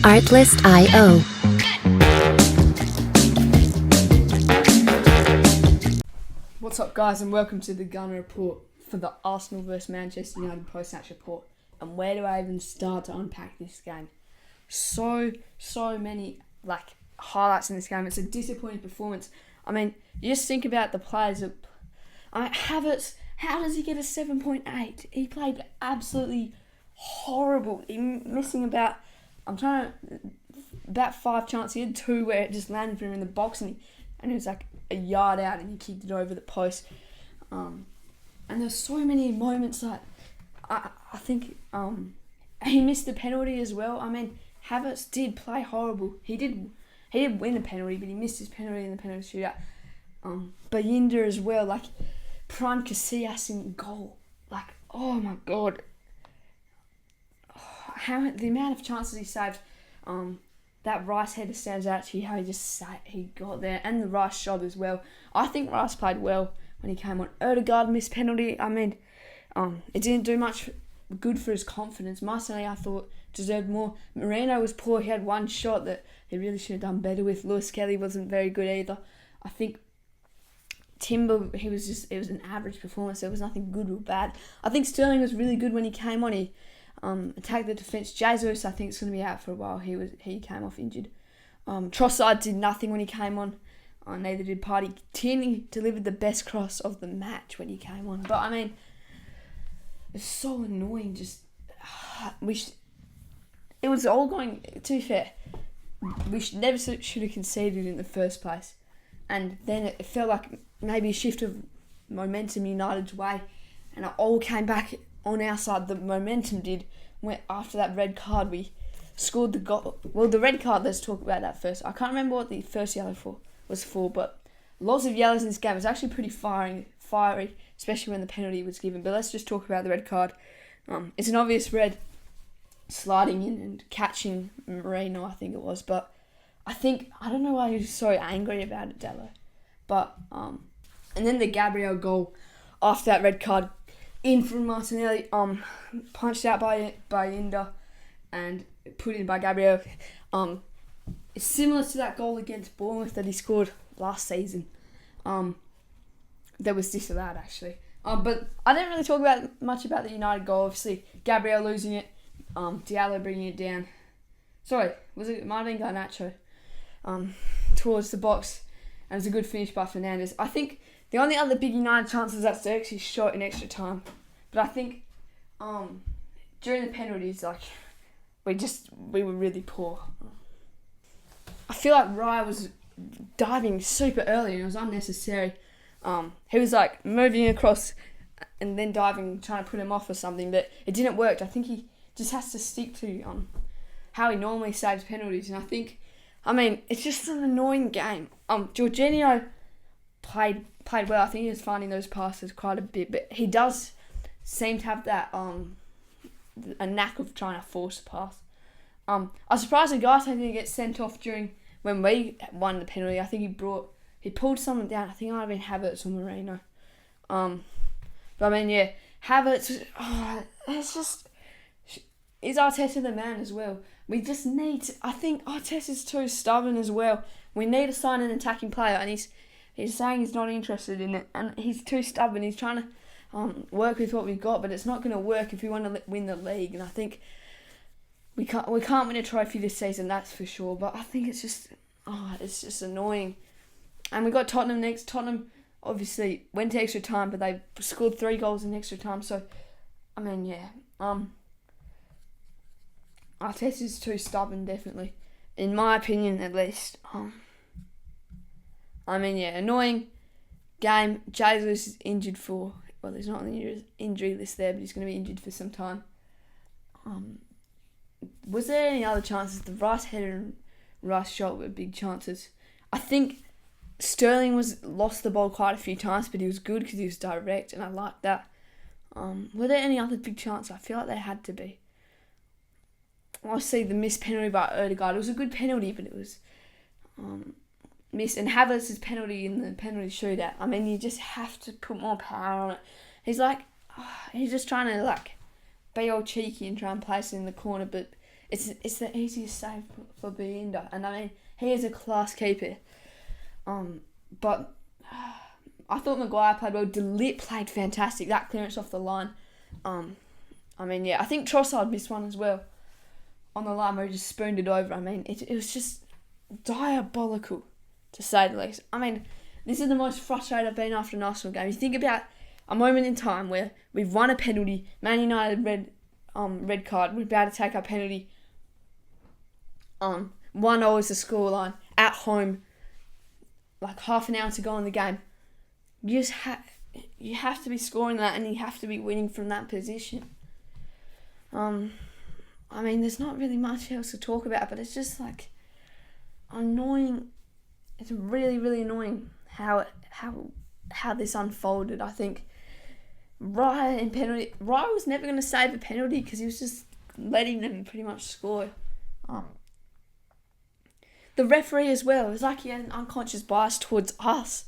Artlist.io. What's up, guys, and welcome to the Gunner Report for the Arsenal vs Manchester United post-match report. And where do I even start to unpack this game? So many highlights in this game. It's a disappointing performance. I mean, you just think about the players. Havertz, how does he get a 7.8? He played absolutely horrible. Missing about 5 chances. He had 2 where it just landed for him in the box, and it was like a yard out, and he kicked it over the post. And there's so many moments that I think he missed the penalty as well. I mean, Havertz did play horrible. He did win the penalty, but he missed his penalty in the penalty shootout. Bayinda as well, prime Casillas in goal. Oh my god. The amount of chances he saved. That Rice header stands out to you, how he got there, and the Rice shot as well. I think Rice played well when he came on. Odegaard missed penalty. I mean, it didn't do much good for his confidence. Martinelli, I thought, deserved more. Moreno was poor. He had one shot that he really should have done better with. Lewis Kelly wasn't very good either. I think Timber, it was an average performance. There was nothing good or bad. I think Sterling was really good when he came on. He attacked the defence. Jesus, I think, is going to be out for a while. He came off injured. Trossard did nothing when he came on. Neither did Partey. Tierney delivered the best cross of the match when he came on. But I mean, it's so annoying. It was all going. To be fair, we never should have conceded in the first place. And then it felt like maybe a shift of momentum United's way, and it all came back on our side. The momentum did. After that red card, we scored the goal. Well, the red card, let's talk about that first. I can't remember what the first yellow was for, but lots of yellows in this game. It was actually pretty fiery, especially when the penalty was given. But let's just talk about the red card. It's an obvious red, sliding in and catching Moreno, I think it was. But I don't know why he was so angry about it, Dallo. But and then the Gabriel goal after that red card, in from Martinelli, punched out by Inda and put in by Gabriel. It's similar to that goal against Bournemouth that he scored last season. That was disallowed, actually. But I didn't really talk much about the United goal. Obviously, Gabriel losing it, Diallo bringing it down. Sorry, was it Martin Garnacho? Towards the box, and it was a good finish by Fernandes. I think the only other big United chances that Xerxes shot in extra time, but I think during the penalties, we were really poor. I feel like Raya was diving super early and it was unnecessary. He was moving across and then diving, trying to put him off or something, but it didn't work. I think he just has to stick to how he normally saves penalties, and it's just an annoying game. Jorginho played well. I think he was finding those passes quite a bit, but he does seem to have that a knack of trying to force a pass. I was surprised the guy didn't get sent off when we won the penalty. I think he pulled someone down. I think it might have been Havertz or Moreno. Havertz. It's just, is Arteta the man as well? We just need I think Arteta's too stubborn as well. We need to sign an attacking player, and he's saying he's not interested in it, and he's too stubborn. He's trying to work with what we've got, but it's not going to work if we want to win the league. And I think we can't win a trophy this season, that's for sure. But I think it's just annoying. And we got Tottenham next. Tottenham obviously went to extra time, but they scored 3 goals in extra time. So Arteta's too stubborn, definitely, in my opinion, at least. Annoying game. Jesus is injured for. Well, there's not an injury list there, but he's going to be injured for some time. Was there any other chances? The Rice header and Rice shot were big chances. I think Sterling lost the ball quite a few times, but he was good because he was direct, and I liked that. Were there any other big chances? I feel like there had to be. Obviously, the missed penalty by Odegaard. It was a good penalty, but it was missed. And Havertz's penalty in the penalty shootout. You just have to put more power on it. He's just trying to be all cheeky and try and place it in the corner, but it's the easiest save for Bienda, and I mean he is a class keeper. But I thought Maguire played well. DeLitt played fantastic. That clearance off the line. I mean, yeah, I think Trossard missed one as well on the line where he just spooned it over. I mean, it was just diabolical, to say the least. I mean, this is the most frustrated I've been after an Arsenal game. You think about a moment in time where we've won a penalty, Man United red card, we're about to take our penalty. 1-0 is the scoreline at home, like half an hour to go in the game. You have to be scoring that, and you have to be winning from that position. I mean, there's not really much else to talk about, but it's just like annoying. It's really, really annoying how this unfolded. I think Raya was never going to save a penalty because he was just letting them pretty much score. The referee as well, it was like he had an unconscious bias towards us.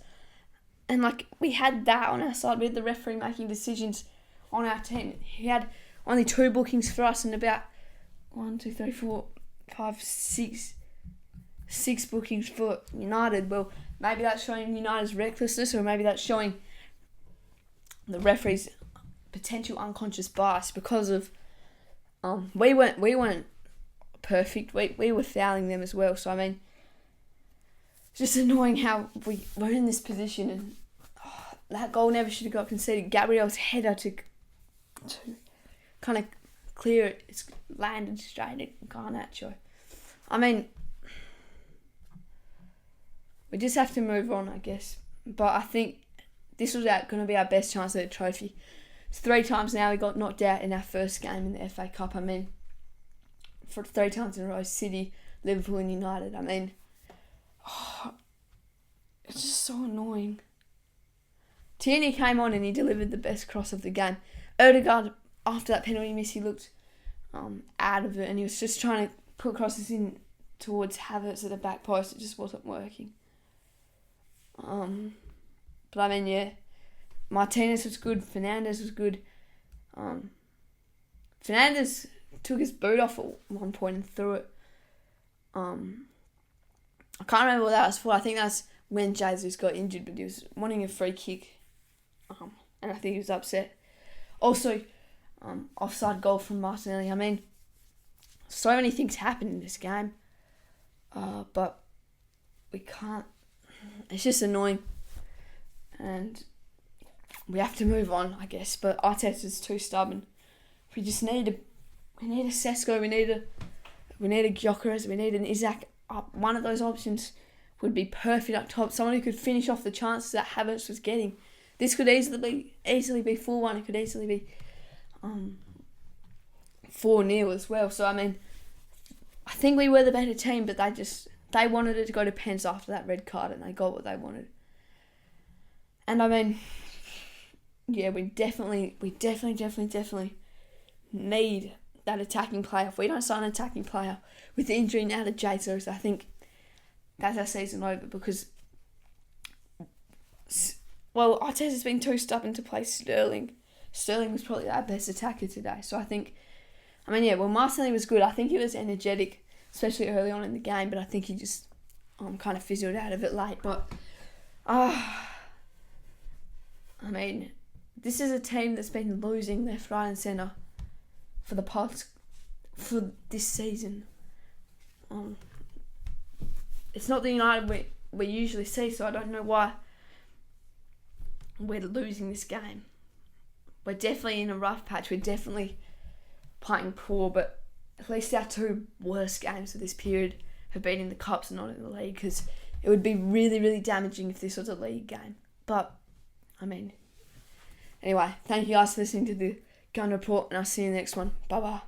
And like we had that on our side. We had the referee making decisions on our team. He had only 2 bookings for us and about 6 bookings for United. Well, maybe that's showing United's recklessness, or maybe that's showing the referee's potential unconscious bias because of we weren't perfect. We were fouling them as well. So I mean, it's just annoying how we were in this position, and that goal never should have got conceded. Gabriel's header to kind of clear it, it's landed straight at Garnacho. I mean, we just have to move on, I guess. But I think this was going to be our best chance at a trophy. It's 3 times now we got knocked out in our first game in the FA Cup. I mean, for 3 times in a row, City, Liverpool and United. I mean, it's just so annoying. Tierney came on and he delivered the best cross of the game. Odegaard, after that penalty miss, he looked out of it, and he was just trying to put crosses in towards Havertz at the back post. It just wasn't working. But I mean, yeah, Martinez was good. Fernandes was good. Fernandes took his boot off at one point and threw it. I can't remember what that was for. I think that's when Jesus got injured, but he was wanting a free kick. And I think he was upset. Also, offside goal from Martinelli. I mean, so many things happened in this game. But we can't. It's just annoying. And we have to move on, I guess. But Arteta's too stubborn. We just need a Sesko. We need a Gyökeres. We need an Isak up. One of those options would be perfect up top. Someone who could finish off the chances that Havertz was getting. This could easily be 4-1. It could easily be 4-0 as well. So I mean, I think we were the better team, but they wanted it to go to pens after that red card, and they got what they wanted. And I mean, yeah, we definitely need that attacking player. If we don't sign an attacking player with the injury now to Jesus, I think that's our season over, because Arteta's been too stubborn to play Sterling. Sterling was probably our best attacker today. So I think, Martinelli was good. I think he was energetic, especially early on in the game, but I think he just kind of fizzled out of it late. But, this is a team that's been losing left, right and centre for this season. It's not the United we usually see, so I don't know why we're losing this game. We're definitely in a rough patch. We're definitely playing poor, but at least our 2 worst games of this period have been in the Cups and not in the league, because it would be really, really damaging if this was a league game. But, anyway, thank you guys for listening to the Gun Report, and I'll see you in the next one. Bye-bye.